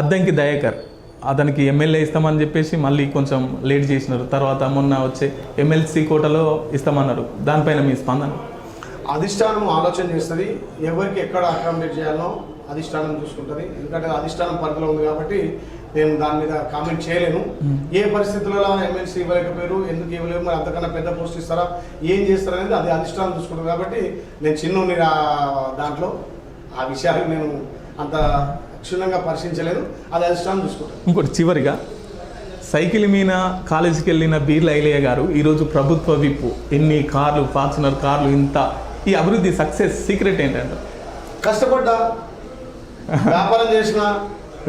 అద్దంకి దయాకర్ అతనికి ఎమ్మెల్యే ఇస్తామని చెప్పేసి మళ్ళీ కొంచెం లేట్ చేసినారు. తర్వాత మొన్న వచ్చే ఎమ్మెల్సీ కోటలో ఇస్తామన్నారు. దానిపైన మీ స్పందన? అధిష్టానం ఆలోచన చేస్తుంది, ఎవరికి ఎక్కడ అకామిడేట్ చేయాలో అధిష్టానం చూసుకుంటుంది. ఎందుకంటే అధిష్టానం పరిధిలో ఉంది కాబట్టి నేను దాని మీద కామెంట్ చేయలేను. ఏ పరిస్థితులలో ఎమ్మెల్సీ ఇవ్వలేకపోయారు, ఎందుకు ఇవ్వలేము, మరి అంతకన్నా పెద్ద పోస్ట్ ఇస్తారా, ఏం చేస్తారా అనేది అది అధిష్టానం చూసుకుంటుంది. కాబట్టి నేను చిన్న దాంట్లో ఆ విషయాలు నేను అంత క్షుణ్ణంగా పరిశీలించలేదు, అది అధిష్టానం చూసుకుంటాను. ఇంకోటి చివరిగా, సైకిల్ మీద కాలేజీకి వెళ్ళిన బీర్ల ఐలయ్య గారు ఈరోజు ప్రభుత్వ విప్పు, ఎన్ని కార్లు, ఫార్చునర్ కార్లు, ఇంత ఈ అభివృద్ధి సక్సెస్ సీక్రెట్ ఏంటంటే? కష్టపడ్డా, వ్యాపారం చేసిన,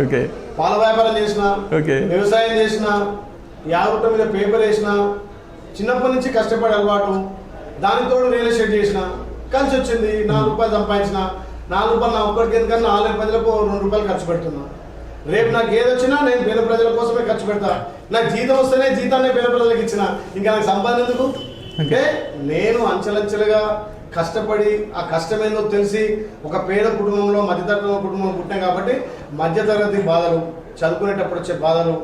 ఓకే, పాల వ్యాపారం చేసిన, ఓకే, వ్యవసాయం చేసిన, యాగుట్ట మీద పేపర్ వేసిన, చిన్నప్పటి నుంచి కష్టపడే అలవాటు, దానితో రియల్ ఎస్టేట్ చేసిన, కలిసి వచ్చింది. 4 రూపాయలు సంపాదించిన, 4 రూపాయలు నా ఒక్కడికి ఎందుకన్నా 4 ప్రజలకు 2 రూపాయలు ఖర్చు పెడుతున్నా. రేపు నాకు ఏది వచ్చినా నేను పేద ప్రజల కోసమే ఖర్చు పెడతా. నాకు జీతం వస్తేనే జీతాన్ని పేద ప్రజలకు ఇచ్చిన, ఇంకా నాకు సంపాదన ఎందుకు? అంటే నేను అంచెలంచెలుగా కష్టపడి ఆ కష్టమేందో తెలిసి ఒక పేద కుటుంబంలో, మధ్యతరగతి కుటుంబంలో పుట్టాం కాబట్టి మధ్యతరగతి బాధలు, చదువుకునేటప్పుడు వచ్చే బాధలు,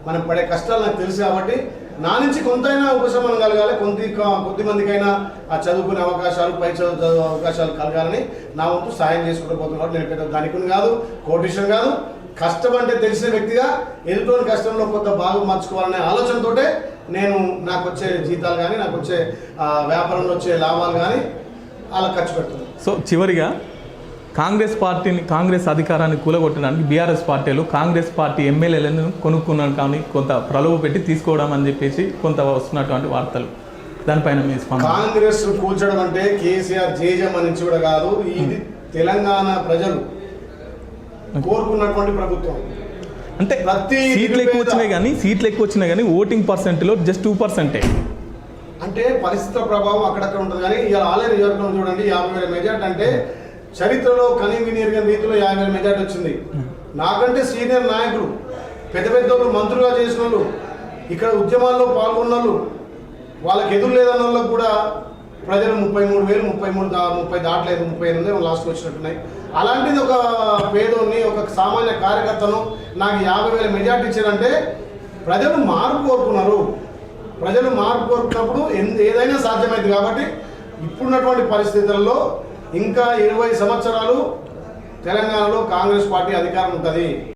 మనం పడే కష్టాలు నాకు తెలుసు. కాబట్టి నా నుంచి కొంతైనా ఉపశమనం కలగాలి, కొద్ది మందికైనా ఆ చదువుకునే అవకాశాలు, పై చదువు అవకాశాలు కలగాలని నా వంతు సాయం చేసుకుంటూ పోతున్నాడు. నేను పెద్ద ధనికుని కాదు, కోటీశ్వరం కాదు. కష్టం అంటే తెలిసిన వ్యక్తిగా ఎదుటోని కష్టంలో కొంత భాగం మార్చుకోవాలనే ఆలోచనతోటే నేను నాకు వచ్చే జీతాలు కానీ, నాకు వచ్చే వ్యాపారంలో వచ్చే లాభాలు కానీ అలా ఖర్చు పెడుతున్నాను. సో చివరిగా, కాంగ్రెస్ అధికారాన్ని కూలగొట్టడానికి బీఆర్ఎస్ పార్టీలు కాంగ్రెస్ పార్టీ ఎమ్మెల్యేలను కొనుక్కున్నాను కానీ కొంత ప్రలోభ పెట్టి తీసుకోవడం అని చెప్పేసి కొంత వస్తున్నటువంటి వార్తలు, దానిపైన మీ స్పందన? కాంగ్రెస్ కూల్చడం అంటే కేసీఆర్ జేజం అని కూడా కాదు, ఇది తెలంగాణ ప్రజలు కోరుకున్నటువంటి ప్రభుత్వం. అంటే సీట్లు ఎక్కువ వచ్చినాయి కానీ ఓటింగ్ పర్సెంట్లో జస్ట్ 2%. అంటే పరిస్థితుల ప్రభావం అక్కడక్కడ ఉంటుంది. కానీ ఇలా ఆలయ నియోజకవర్గం చూడండి, 50,000 మెజార్టీ అంటే చరిత్రలో కనీవినీరిగిన రీతిలో 50,000 మెజార్టీ వచ్చింది. నాకంటే సీనియర్ నాయకులు, పెద్ద పెద్ద మంత్రులుగా చేసిన వాళ్ళు, ఇక్కడ ఉద్యమాల్లో పాల్గొన్న వాళ్ళు, వాళ్ళకి ఎదురు లేదన్న వాళ్ళకు కూడా ప్రజలు 33,000, 30 దాటలేదు, 38 లాస్ట్ వచ్చినట్టున్నాయి. అలాంటిది ఒక పేదోని, ఒక సామాన్య కార్యకర్తను నాకు 50,000 మెజార్టీ ఇచ్చారంటే ప్రజలు మార్పు కోరుకున్నారు. ప్రజలు మార్పు కోరుకున్నప్పుడు ఏదైనా సాధ్యమైంది. కాబట్టి ఇప్పుడున్నటువంటి పరిస్థితుల్లో ఇంకా 20 సంవత్సరాలు తెలంగాణలో కాంగ్రెస్ పార్టీ అధికారం ఉంటుంది.